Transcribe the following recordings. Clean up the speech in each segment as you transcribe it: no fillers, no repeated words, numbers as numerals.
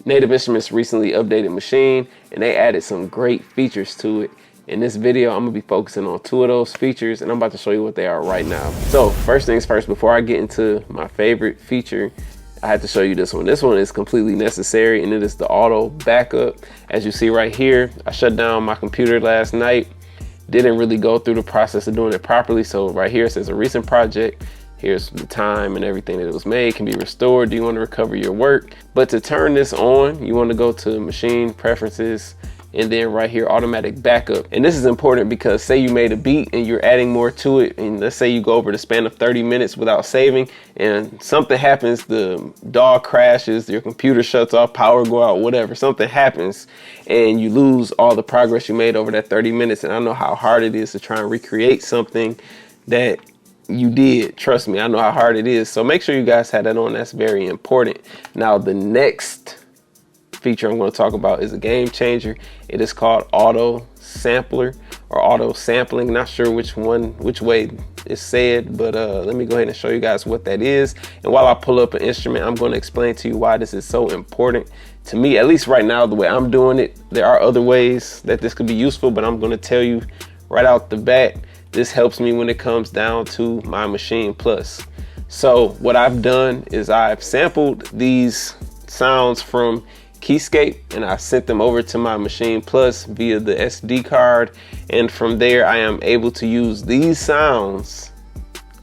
Native Instruments recently updated Maschine, and they added some great features to it. In this video, I'm gonna be focusing on 2 of those features, and I'm about to show you what they are right now. So first things first, before I get into my favorite feature, I had to show you this one. This one is completely necessary, and it is the auto backup. As you see right here, I shut down my computer last night. Didn't really go through the process of doing it properly. So right here it says a recent project. Here's the time and everything that it was made, can be restored. Do you want to recover your work? But to turn this on, you want to go to Machine Preferences, and then right here, automatic backup. And this is important because say you made a beat and you're adding more to it, and let's say you go over the span of 30 minutes without saving, and something happens, the DAW crashes, your computer shuts off, power go out, whatever, something happens, and you lose all the progress you made over that 30 minutes. And I know how hard it is to try and recreate something that you did. Trust me, I know how hard it is. So make sure you guys have that on. That's very important. Now, the next feature I'm going to talk about is a game changer. It is called auto sampler or auto sampling. Not sure which way it's said, but let me go ahead and show you guys what that is. And while I pull up an instrument, I'm going to explain to you why this is so important to me, at least right now, the way I'm doing it. There are other ways that this could be useful, but I'm going to tell you right out the bat, this helps me when it comes down to my Maschine Plus. So what I've done is I've sampled these sounds from Keyscape, and I sent them over to my Maschine Plus via the SD card, and from there I am able to use these sounds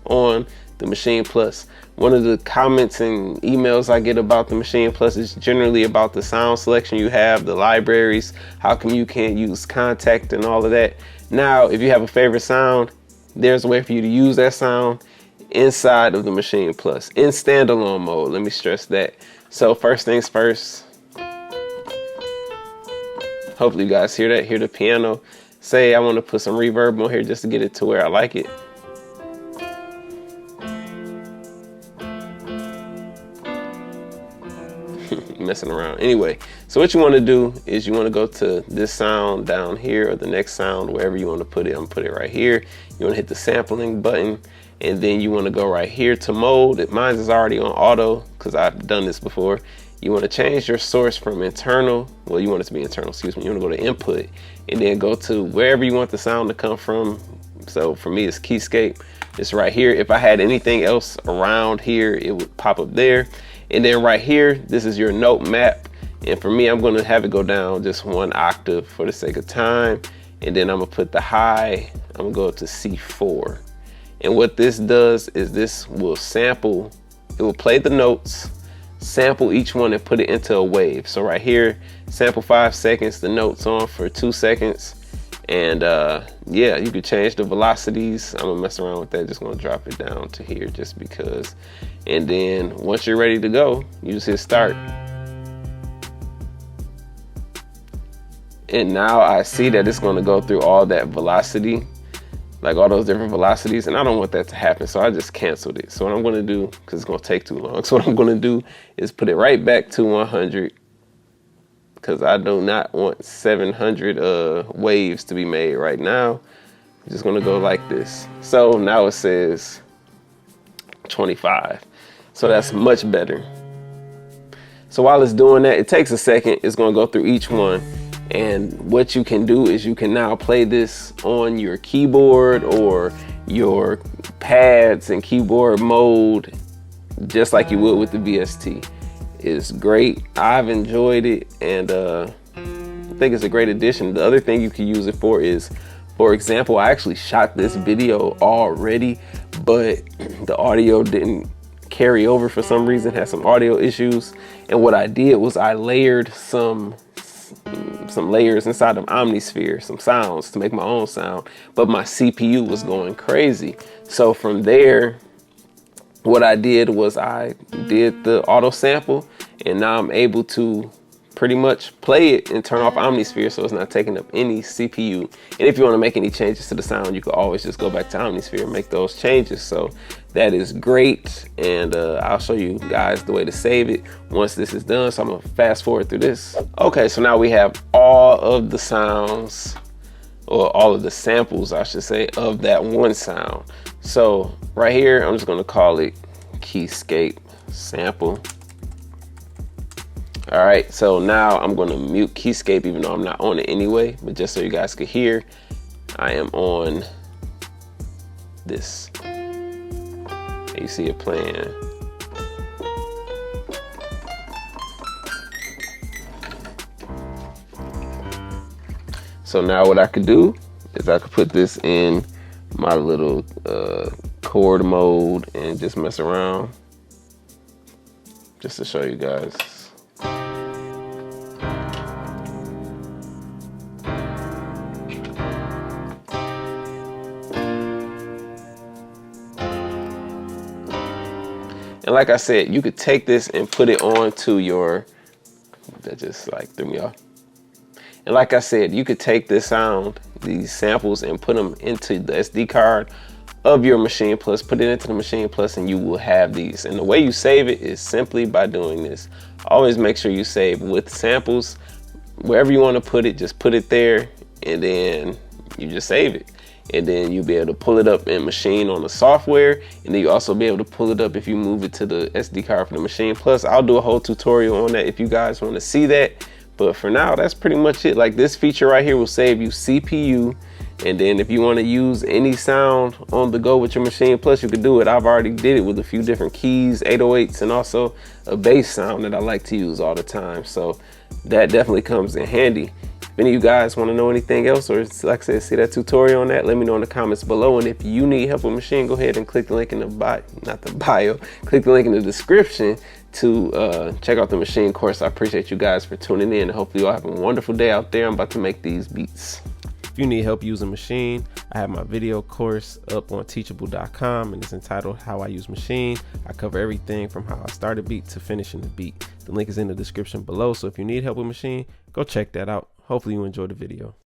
on the Maschine Plus. One of the comments and emails I get about the Maschine Plus is generally about the sound selection you have, the libraries, how come you can't use Contact and all of that. Now, if you have a favorite sound, there's a way for you to use that sound inside of the Maschine Plus in standalone mode. Let me stress that. So first things first, hopefully you guys hear that, hear the piano. Say I want to put some reverb on here just to get it to where I like it. Messing around. Anyway, so what you want to do is you want to go to this sound down here, or the next sound, wherever you want to put it. I'm gonna put it right here. You want to hit the sampling button, and then you want to go right here to mode. Mine is already on auto because I've done this before. You want to change your source from internal, well, you want it to be internal, excuse me. You want to go to input, and then go to wherever you want the sound to come from. So for me, it's Keyscape. It's right here. If I had anything else around here, it would pop up there. And then right here, this is your note map. And for me, I'm going to have it go down just 1 octave for the sake of time. And then I'm going to put the high, I'm going to go up to C4. And what this does is this will sample, it will play the notes, sample each one and put it into a wave. So right here, sample 5 seconds, the notes on for 2 seconds. And yeah, you could change the velocities. I'm gonna mess around with that, just gonna drop it down to here just because. And then once you're ready to go, you just hit start. And now I see that it's gonna go through all that velocity, like all those different velocities, and I don't want that to happen, so I just canceled it. So what I'm gonna do, because it's gonna take too long, so what I'm gonna do is put it right back to 100, because I do not want 700 waves to be made right now. I'm just gonna go like this. So now it says 25. So that's much better. So while it's doing that, it takes a second. It's gonna go through each one. And what you can do is you can now play this on your keyboard or your pads and keyboard mode, just like you would with the VST. It's great. I've enjoyed it, and I think it's a great addition. The other thing you can use it for is, for example, I actually shot this video already, but the audio didn't carry over for some reason, had some audio issues. And what I did was I layered some layers inside of Omnisphere, some sounds to make my own sound, but my CPU was going crazy. So from there, what I did was I did the auto sample, and now I'm able to pretty much play it and turn off Omnisphere so it's not taking up any CPU. And if you want to make any changes to the sound, you can always just go back to Omnisphere and make those changes. So that is great, and I'll show you guys the way to save it once this is done. So I'm gonna fast forward through this. Okay, so now we have all of the sounds, or all of the samples, I should say, of that one sound. So right here, I'm just gonna call it Keyscape sample. All right, so now I'm gonna mute Keyscape even though I'm not on it anyway, but just so you guys could hear, I am on this. You see it playing. So now what I could do is I could put this in my little chord mode and just mess around, just to show you guys. And like I said, you could take this and put it onto your, that just like threw me off. And like I said, you could take this sound, these samples, and put them into the SD card of your Maschine Plus, put it into the Maschine Plus, and you will have these. And the way you save it is simply by doing this. Always make sure you save with samples. Wherever you want to put it, just put it there, and then you just save it. And then you'll be able to pull it up in Maschine on the software, and then you also be able to pull it up if you move it to the SD card for the Maschine Plus. I'll do a whole tutorial on that if you guys want to see that. But for now, that's pretty much it. Like, this feature right here will save you CPU. And then if you want to use any sound on the go with your Maschine Plus, you can do it. I've already did it with a few different keys, 808s, and also a bass sound that I like to use all the time. So that definitely comes in handy. If any of you guys want to know anything else, or like I said, see that tutorial on that, let me know in the comments below. And if you need help with Maschine, go ahead and click the link in the bio, click the link in the description to check out the Maschine course. I appreciate you guys for tuning in. Hopefully you all have a wonderful day out there. I'm about to make these beats. If you need help using Maschine, I have my video course up on teachable.com, and it's entitled How I Use Maschine. I cover everything from how I start a beat to finishing the beat. The link is in the description below, so if you need help with Maschine, go check that out. Hopefully you enjoyed the video.